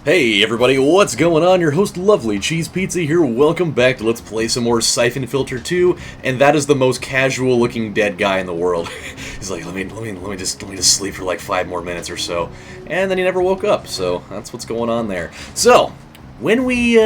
Hey everybody, what's going on? Your host LovelyCheesePizza here. Welcome back to Let's Play some more Syphon Filter 2, and that is the most casual looking dead guy in the world. He's like, let me just sleep for like 5 more minutes or so, and then he never woke up. So that's what's going on there. So when we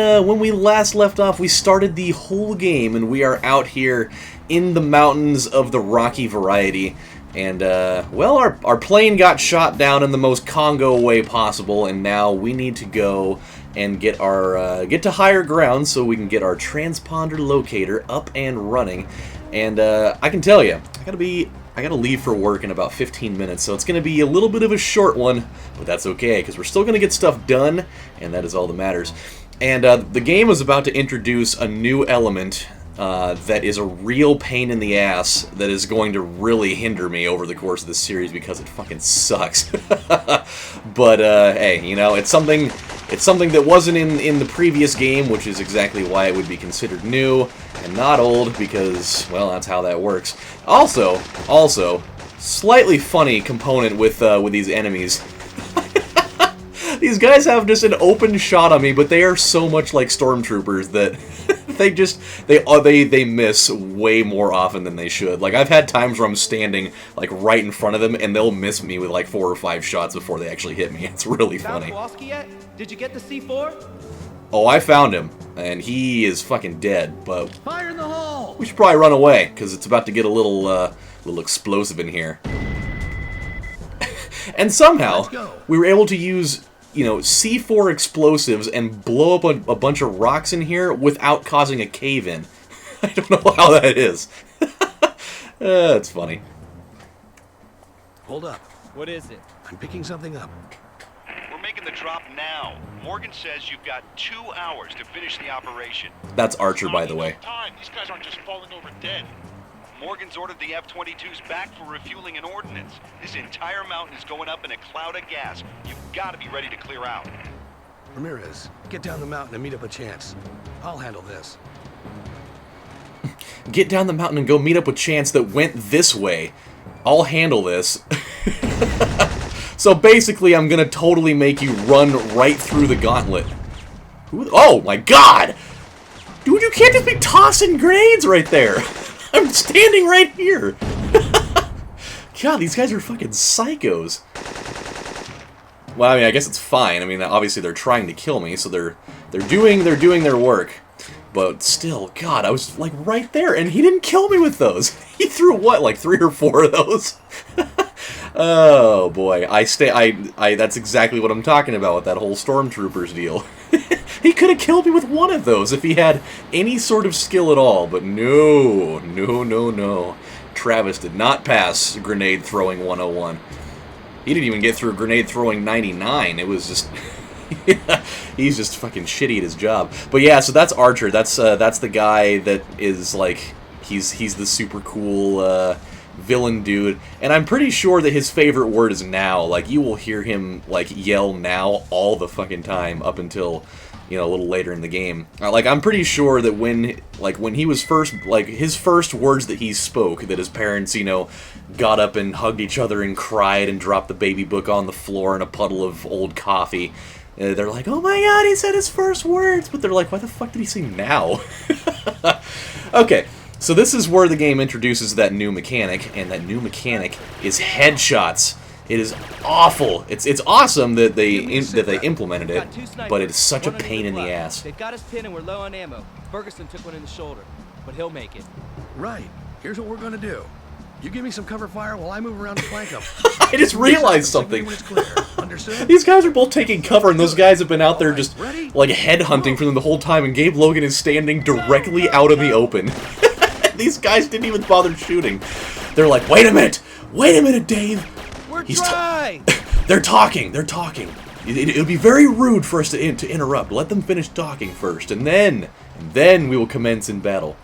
last left off, we started the whole game, and we are out here in the mountains of the rocky variety. And, well, our plane got shot down in the most Congo way possible, and now we need to go and get to higher ground so we can get our transponder locator up and running. And, I can tell you, I gotta leave for work in about 15 minutes, so it's gonna be a little bit of a short one, but that's okay, because we're still gonna get stuff done, and that is all that matters. And, the game is about to introduce a new element that is a real pain in the ass that is going to really hinder me over the course of this series because it fucking sucks. But hey, you know, it's something that wasn't in the previous game, which is exactly why it would be considered new and not old, because, well, that's how that works. Also, slightly funny component with these enemies. These guys have just an open shot on me, but they are so much like Stormtroopers that they miss way more often than they should. Like, I've had times where I'm standing like right in front of them, and they'll miss me with like 4 or 5 shots before they actually hit me. It's really funny. Yet? Did you get the C4? Oh, I found him, and he is fucking dead. But fire in the hole! We should probably run away because it's about to get a little explosive in here. And somehow we were able to use, you know, C4 explosives and blow up a bunch of rocks in here without causing a cave-in. I don't know how that is. It's funny. Hold up. What is it? I'm picking something up. We're making the drop now. Morgan says you've got 2 hours to finish the operation. That's Archer, by the way. Time. These guys aren't just falling over dead. Morgan's ordered the F-22s back for refueling and ordnance. This entire mountain is going up in a cloud of gas. You've got to be ready to clear out. Ramirez, get down the mountain and meet up with Chance. I'll handle this. Get down the mountain and go meet up with Chance that went this way. I'll handle this. So basically, I'm gonna totally make you run right through the gauntlet. Oh my god! Dude, you can't just be tossing grenades right there! I'm standing right here! God, these guys are fucking psychos. Well, I mean, I guess it's fine. I mean, obviously they're trying to kill me, so they're doing their work. But still, God, I was like right there, and he didn't kill me with those. He threw what, like 3 or 4 of those? Oh boy, that's exactly what I'm talking about with that whole Stormtroopers deal. He could have killed me with 1 of those if he had any sort of skill at all, but no. Travis did not pass Grenade Throwing 101. He didn't even get through Grenade Throwing 99. It was just... he's just fucking shitty at his job. But yeah, so that's Archer. That's the guy that is like... He's the super cool... villain dude, and I'm pretty sure that his favorite word is now. Like, you will hear him like yell now all the fucking time up until, you know, a little later in the game. Like, I'm pretty sure that when he was first, like, his first words that he spoke, that his parents, you know, got up and hugged each other and cried and dropped the baby book on the floor in a puddle of old coffee. They're like, oh my god, he said his first words, but they're like, why the fuck did he say now? Okay. So this is where the game introduces that new mechanic, and that new mechanic is headshots. It is awful. It's awesome that they implemented it, but it's such a pain in the ass. They've got us pinned and we're low on ammo. Ferguson took one in the shoulder, but he'll make it. Right. Here's what we're gonna do. You give me some cover fire while I move around to flank them. I just realized something. Understood? These guys are both taking cover, and those guys have been out there just like headhunting for them the whole time, and Gabe Logan is standing directly out in the open. These guys didn't even bother shooting. They're like, wait a minute, Dave. We're trying. They're talking. It would be very rude for us to interrupt. Let them finish talking first, and then we will commence in battle.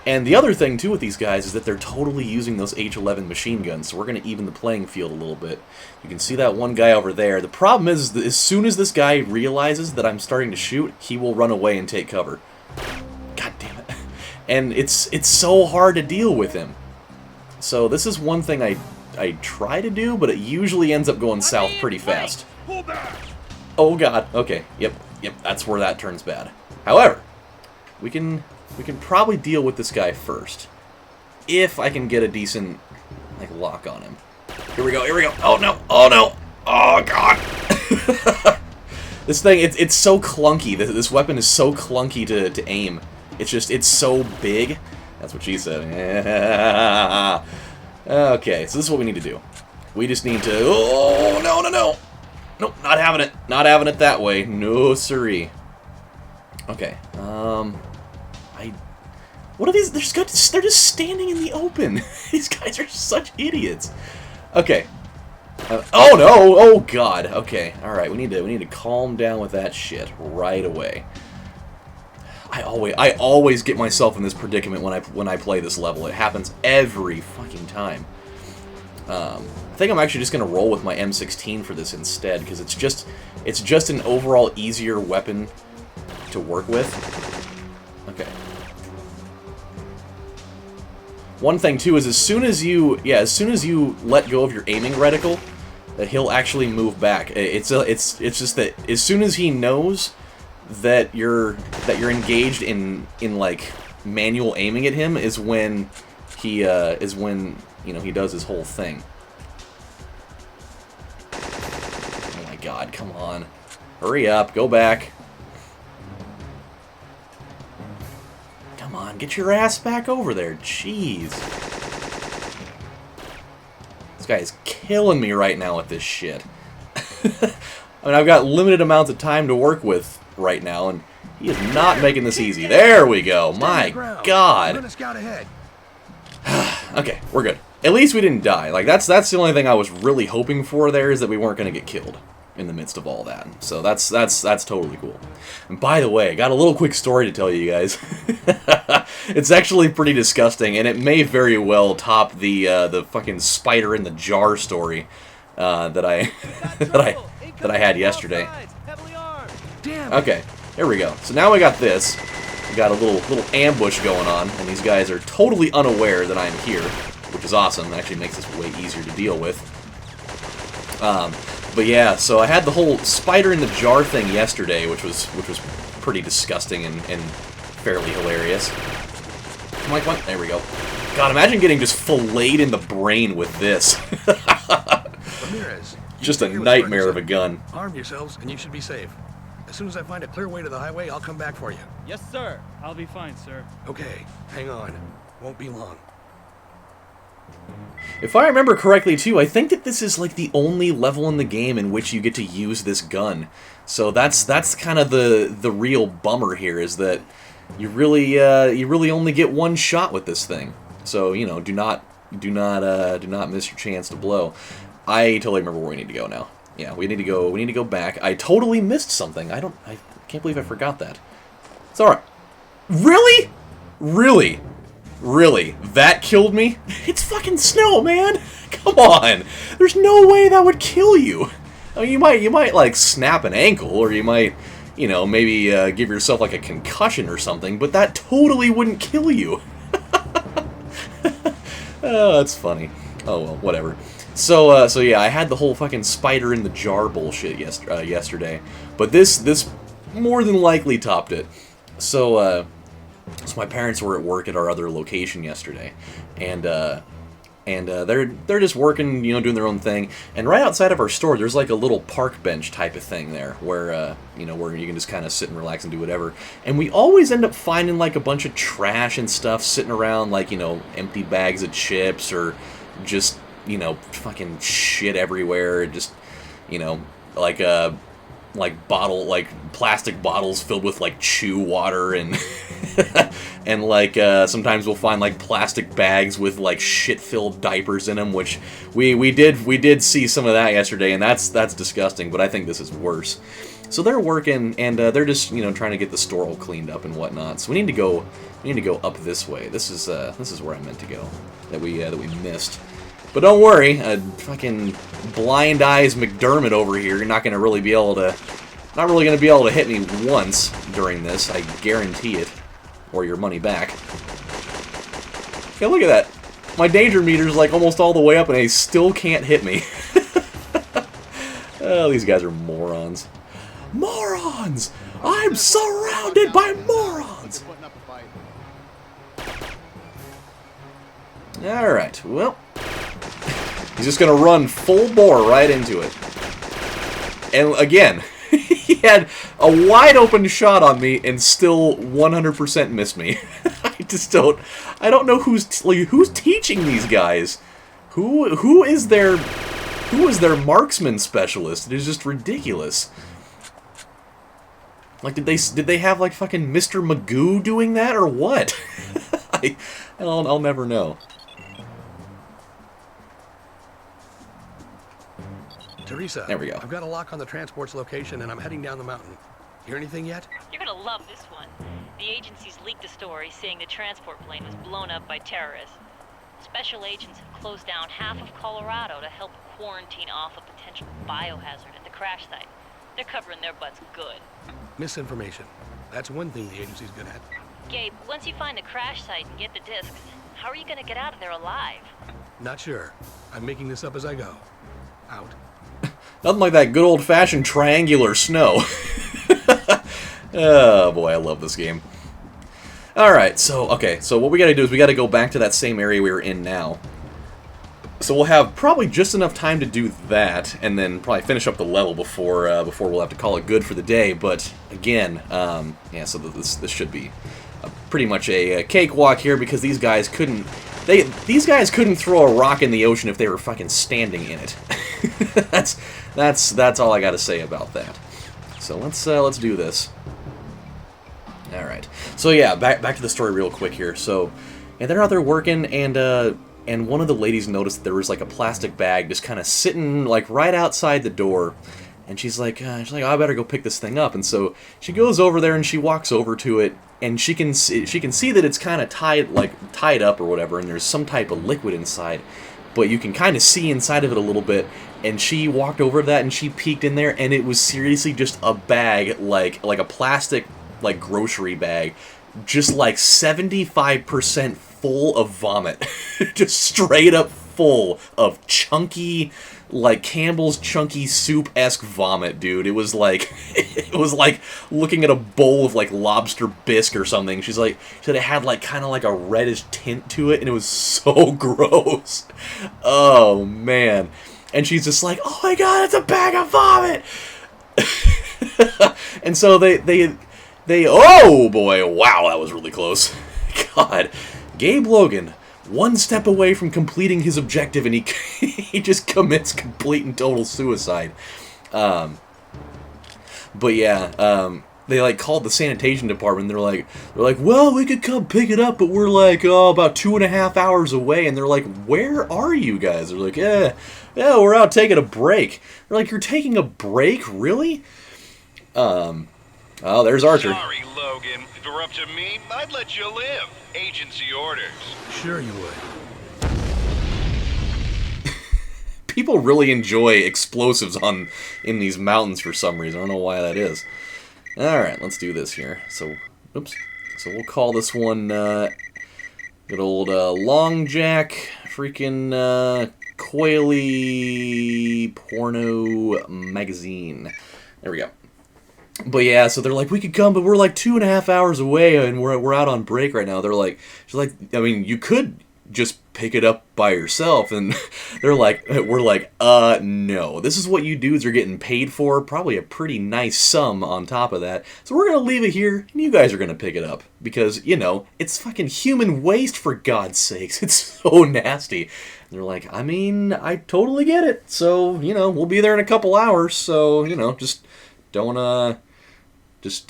And the other thing too with these guys is that they're totally using those H-11 machine guns, so we're going to even the playing field a little bit. You can see that one guy over there. The problem is that as soon as this guy realizes that I'm starting to shoot, he will run away and take cover. God damn it. And it's so hard to deal with him. So this is one thing I try to do, but it usually ends up going south pretty fast. Pull back! Oh god. Okay. Yep. That's where that turns bad. However, we can probably deal with this guy first, if I can get a decent like lock on him. Here we go. Oh no. Oh god. This thing, it's so clunky. This weapon is so clunky to aim. It's so big. That's what she said. Okay, so this is what we need to do. We just need to... Oh, no. Nope, not having it. Not having it that way. No, siree. Okay, what are these? They're just standing in the open. These guys are such idiots. Okay. Oh no! Oh god. Okay. All right. We need to calm down with that shit right away. I always get myself in this predicament when I play this level. It happens every fucking time. I think I'm actually just gonna roll with my M16 for this instead, because it's just an overall easier weapon to work with. Okay. One thing too is as soon as you let go of your aiming reticle, that he'll actually move back. It's just that as soon as he knows that you're engaged in like manual aiming at him is when he he does his whole thing. Oh my god, come on. Hurry up, go back. Come on, get your ass back over there. Jeez. This guy is killing me right now with this shit. I mean, I've got limited amounts of time to work with right now, and he is not making this easy. There we go. My god. Okay, we're good. At least we didn't die. Like, that's the only thing I was really hoping for there, is that we weren't going to get killed in the midst of all that. So that's totally cool. And by the way, I got a little quick story to tell you guys. It's actually pretty disgusting, and it may very well top the fucking spider in the jar story that I had yesterday. Okay, here we go. So now we got this. We got a little ambush going on, and these guys are totally unaware that I'm here, which is awesome. It actually makes this way easier to deal with. But yeah, so I had the whole spider in the jar thing yesterday, which was pretty disgusting and fairly hilarious. Come on. There we go. God, imagine getting just filleted in the brain with this. Just a nightmare of a gun. Arm yourselves, and you should be safe. As soon as I find a clear way to the highway, I'll come back for you. Yes, sir. I'll be fine, sir. Okay, hang on. Won't be long. If I remember correctly, too, I think that this is like the only level in the game in which you get to use this gun. So that's kind of the real bummer here, is that you really only get one shot with this thing. So do not miss your chance to blow. I totally remember where we need to go now. Yeah, we need to go back. I totally missed something. I can't believe I forgot that. It's all right. Really? Really? That killed me? It's fucking snow, man. Come on. There's no way that would kill you. I mean, you might like snap an ankle, or you might, maybe give yourself like a concussion or something, but that totally wouldn't kill you. Oh, that's funny. Oh well, whatever. So yeah, I had the whole fucking spider in the jar bullshit yesterday, but this more than likely topped it. So my parents were at work at our other location yesterday, and they're just working, doing their own thing. And right outside of our store, there's like a little park bench type of thing there, where where you can just kind of sit and relax and do whatever. And we always end up finding like a bunch of trash and stuff sitting around, like empty bags of chips, or just fucking shit everywhere. Just like plastic bottles filled with like chew water, and and like sometimes we'll find like plastic bags with like shit-filled diapers in them, which we did see some of that yesterday, and that's disgusting. But I think this is worse. So they're working, and they're just trying to get the store all cleaned up and whatnot. So we need to go up this way. This is where I meant to go, that we missed. But don't worry, fucking Blind Eyes McDermott over here, you're not really gonna be able to hit me once during this, I guarantee it. Or your money back. Okay, look at that. My danger meter's like almost all the way up, and they still can't hit me. Oh, these guys are morons. Morons! I'm surrounded by morons! Alright, well, he's just gonna run full bore right into it. And again, he had a wide open shot on me and still 100% missed me. I don't know who's teaching these guys. Who is their marksman specialist? It is just ridiculous. Like, did they have like fucking Mr. Magoo doing that or what? I'll never know. Teresa, there we go. I've got a lock on the transport's location, and I'm heading down the mountain. Hear anything yet? You're gonna love this one. The agency's leaked a story saying the transport plane was blown up by terrorists. Special agents have closed down half of Colorado to help quarantine off a potential biohazard at the crash site. They're covering their butts good. Misinformation. That's one thing the agency's good at. Gabe, once you find the crash site and get the discs, how are you gonna get out of there alive? Not sure. I'm making this up as I go. Out. Nothing like that good old-fashioned triangular snow. Oh boy, I love this game. Alright, so what we gotta do is we gotta go back to that same area we were in now. So we'll have probably just enough time to do that, and then probably finish up the level before we'll have to call it good for the day. But again, yeah, so this should be pretty much a cakewalk here, because these guys couldn't throw a rock in the ocean if they were fucking standing in it. That's all I gotta say about that. So let's do this. All right. So yeah, back to the story real quick here. So, yeah, they're out there working, and one of the ladies noticed that there was like a plastic bag just kind of sitting like right outside the door, and she's like, oh, I better go pick this thing up. And so she goes over there and she walks over to it, and she can see that it's kind of tied up or whatever, and there's some type of liquid inside, but you can kind of see inside of it a little bit. And she walked over to that and she peeked in there, and it was seriously just a bag, like a plastic like grocery bag, just like 75% full of vomit. Just straight up full of chunky, like Campbell's chunky soup-esque vomit, dude. It was like looking at a bowl of like lobster bisque or something. She said it had like kind of like a reddish tint to it, and it was so gross. Oh man. And she's just like, oh my god, it's a bag of vomit! And so they oh boy, wow, that was really close. God, Gabe Logan, one step away from completing his objective, and he just commits complete and total suicide. But yeah, they like called the sanitation department. They're like, well, we could come pick it up, but we're like, about 2.5 hours away. And they're like, where are you guys? They're like, yeah, we're out taking a break. They're like, you're taking a break, really? Oh, there's Archer. Sorry, Logan. If it were up to me, I'd let you live. Agency orders. Sure you would. People really enjoy explosives in these mountains for some reason. I don't know why that is. Alright, let's do this here. So, oops. So we'll call this one, good old, Long Jack, freaking, Coily Porno Magazine. There we go. But yeah, so they're like, we could come, but we're like 2.5 hours away, and we're out on break right now. She's like, I mean, you could just pick it up by yourself, and we're like, no. This is what you dudes are getting paid for, probably a pretty nice sum on top of that. So we're gonna leave it here, and you guys are gonna pick it up, because, you know, it's fucking human waste, for God's sakes. It's so nasty. And they're like, I mean, I totally get it. So, you know, we'll be there in a couple hours, so, you know, just don't, just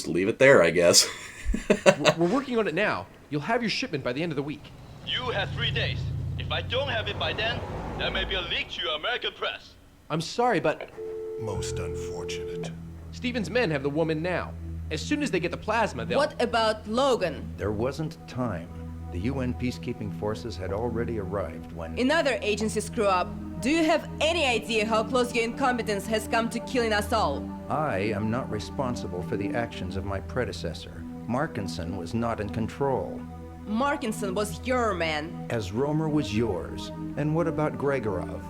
leave it there, I guess. We're working on it now. You'll have your shipment by the end of the week. You have 3 days. If I don't have it by then, there may be a leak to your American press. I'm sorry, but Most unfortunate. Stephen's men have the woman now. As soon as they get the plasma, they'll... What about Logan? There wasn't time. The UN peacekeeping forces had already arrived when... Another agency screw up. Do you have any idea how close your incompetence has come to killing us all? I am not responsible for the actions of my predecessor. Markinson was not in control. Markinson was your man. As Romer was yours. And what about Gregorov?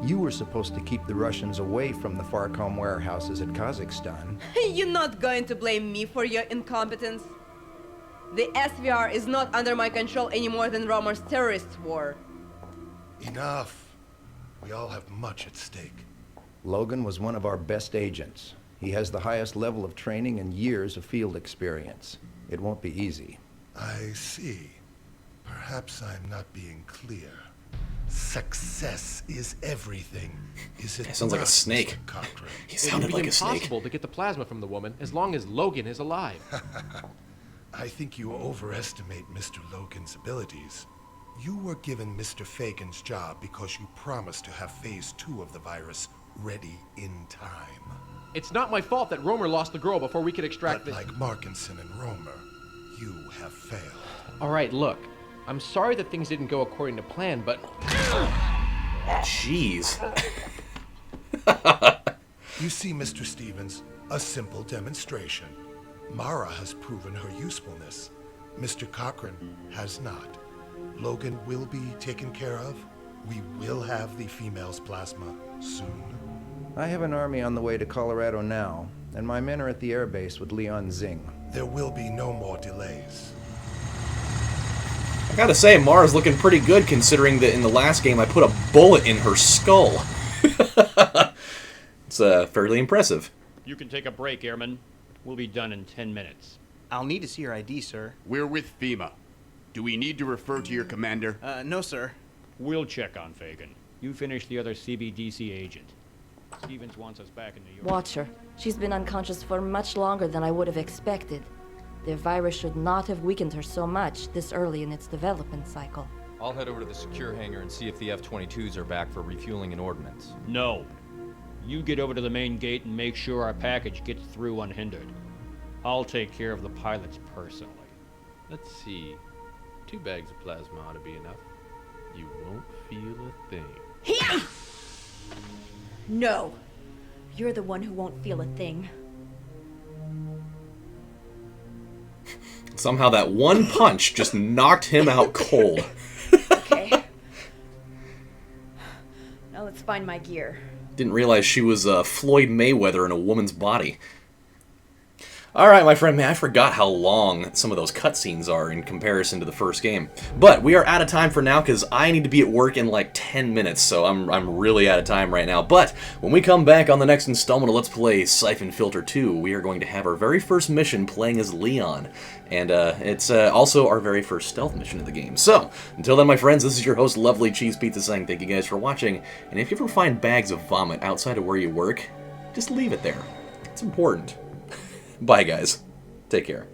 You were supposed to keep the Russians away from the Farcom warehouses at Kazakhstan. You're not going to blame me for your incompetence. The SVR is not under my control any more than Romer's terrorist war. Enough. We all have much at stake. Logan was one of our best agents. He has the highest level of training and years of field experience. It won't be easy. I see. Perhaps I'm not being clear. Success is everything. Is it? It sounds like a not, snake. Mr. Cochran? He It sounded would be like a snake. impossible to get the plasma from the woman as long as Logan is alive. I think you overestimate Mr. Logan's abilities. You were given Mr. Fagan's job because you promised to have Phase 2 of the virus ready in time. It's not my fault that Romer lost the girl before we could extract But like Markinson and Romer, you have failed. All right, look. I'm sorry that things didn't go according to plan, but... Jeez. You see, Mr. Stevens, a simple demonstration. Mara has proven her usefulness. Mr. Cochran has not. Logan will be taken care of. We will have the female's plasma soon. I have an army on the way to Colorado now, and my men are at the airbase with Leon Zing. There will be no more delays. I gotta say, Mara's looking pretty good considering that in the last game I put a bullet in her skull. It's fairly impressive. You can take a break, Airman. We'll be done in 10 minutes. I'll need to see your ID, sir. We're with FEMA. Do we need to refer to your commander? No, sir. We'll check on Fagan. You finish the other CBDC agent. Stevens wants us back in New York. Watch her. She's been unconscious for much longer than I would have expected. The virus should not have weakened her so much this early in its development cycle. I'll head over to the secure hangar and see if the F-22s are back for refueling and ordnance. No. You get over to the main gate and make sure our package gets through unhindered. I'll take care of the pilots personally. Let's see. 2 bags of plasma ought to be enough. You won't feel a thing. Here! No. You're the one who won't feel a thing. Somehow that one punch just knocked him out cold. Okay. Now let's find my gear. Didn't realize she was Floyd Mayweather in a woman's body. Alright, my friend, man, I forgot how long some of those cutscenes are in comparison to the first game. But we are out of time for now because I need to be at work in like 10 minutes, so I'm really out of time right now. But when we come back on the next installment of Let's Play Syphon Filter 2, we are going to have our very first mission playing as Leon. And it's also our very first stealth mission of the game. So, until then, my friends, this is your host, LovelyCheesePizza, saying thank you guys for watching. And if you ever find bags of vomit outside of where you work, just leave it there. It's important. Bye, guys. Take care.